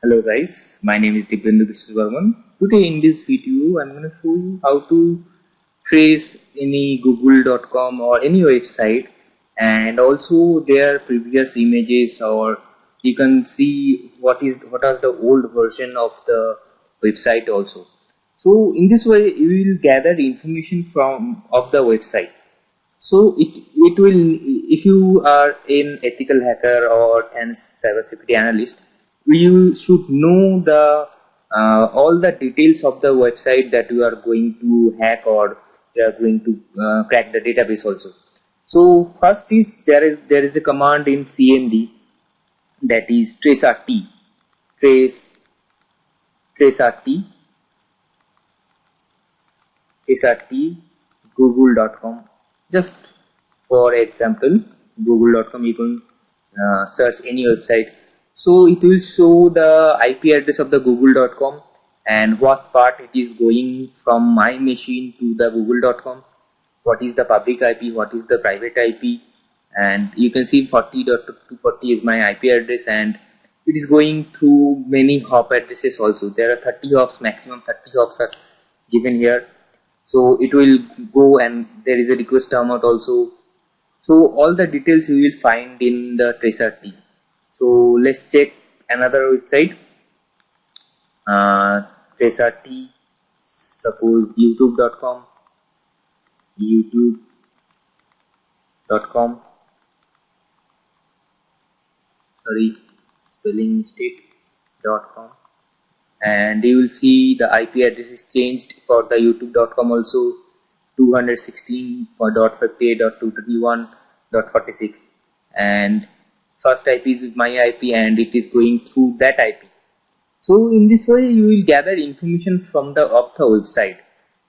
Hello guys, my name is Dibyendu Vishwavarman. Today in this video, I'm going to show you how to trace any google.com or any website and also their previous images, or you can see what are the old version of the website also. So in this way you will gather information from of the website. So it will, if you are an ethical hacker or an cybersecurity analyst, you should know the all the details of the website that you are going to hack, or you are going to crack the database also. So first is there is a command in CMD, that is traceRT, trace traceRT traceRT google.com. Just for example, google.com, you can search any website. So it will show the IP address of the google.com and what part it is going from my machine to the google.com, what is the public IP, what is the private IP, and you can see 40.240 is my IP address, and it is going through many hop addresses also. There are 30 hops, maximum 30 hops are given here. So it will go, and there is a request timeout also. So all the details you will find in the traceRT. So let's check another website, traceRT, suppose youtube.com, youtube.com, sorry, spelling mistake.com, and you will see the IP address is changed for the youtube.com also, 216.58.231.46, and first IP is my IP and it is going through that IP. So in this way you will gather information from the website.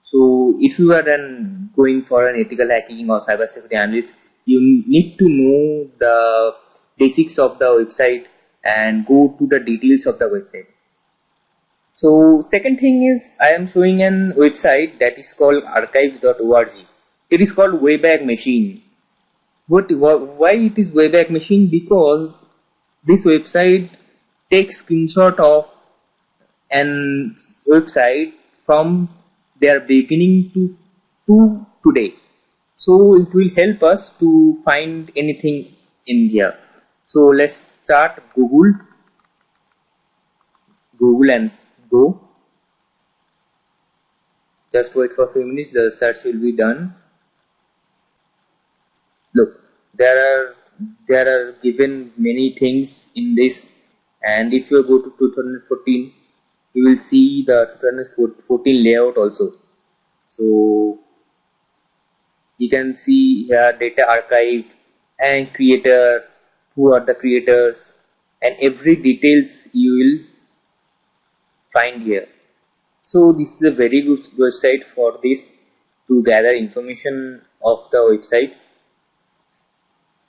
So if you are then going for an ethical hacking or cybersecurity analyst, you need to know the basics of the website and go to the details of the website. So second thing is, I am showing an website that is called archive.org. It is called Wayback Machine. Why it is Wayback Machine? Because this website takes screenshot of an website from their beginning to today. So it will help us to find anything in here. So let's start Google and go. Just wait for a few minutes, the search will be done. Look, there are given many things in this, and if you go to 2014, you will see the 2014 layout also. So you can see here data archive and creator, who are the creators, and every details you will find here. So this is a very good website for this, to gather information of the website.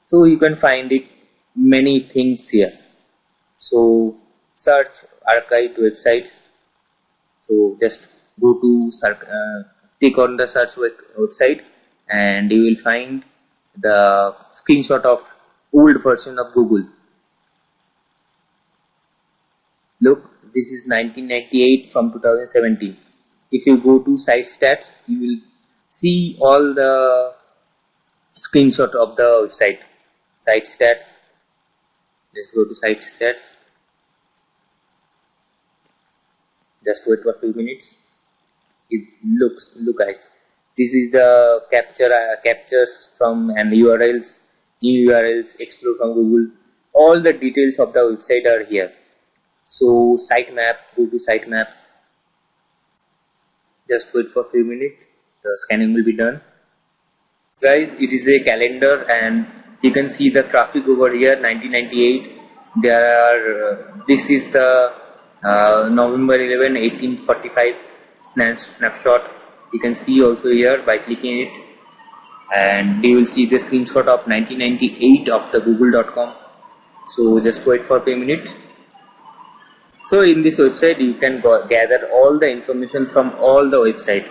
So you can find it many things here. So search archived websites. So just go to click on the search website and you will find the screenshot of old version of Google. Look, this is 1998 from 2017. If you go to site stats, you will see all the screenshot of the website. Site stats. Let's go to site stats. Just wait for a few minutes. Look guys, this is the captures from and URLs, new URLs explored from Google. All the details of the website are here. So sitemap, go to sitemap. Just wait for a few minutes, the scanning will be done. Guys, it is a calendar and you can see the traffic over here. 1998, there are this is the November 11 1845 snapshot. You can see also here by clicking it, and you will see the screenshot of 1998 of the google.com. So just wait for a few minutes. So in this website you can gather all the information from all the website.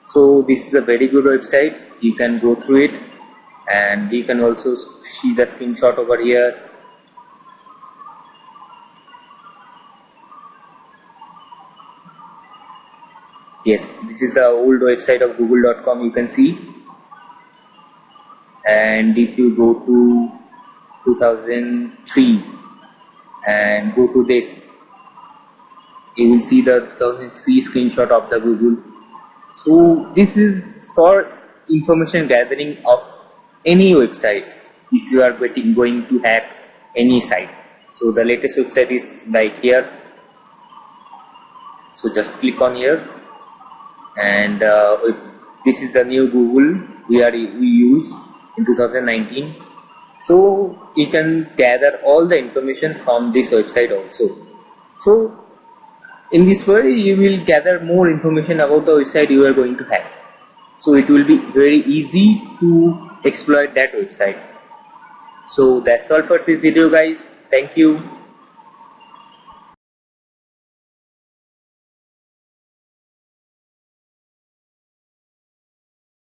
So this is a very good website. You can go through it, and you can also see the screenshot over here. Yes, this is the old website of google.com, you can see. And if you go to 2003 and go to this, you will see the 2003 screenshot of the Google. So this is for information gathering of any website if you are going to hack any site. So the latest website is like here. So just click on here, and this is the new Google we use in 2019. So you can gather all the information from this website also. So in this way you will gather more information about the website you are going to hack. So it will be very easy to exploit that website. So that's all for this video, guys. Thank you.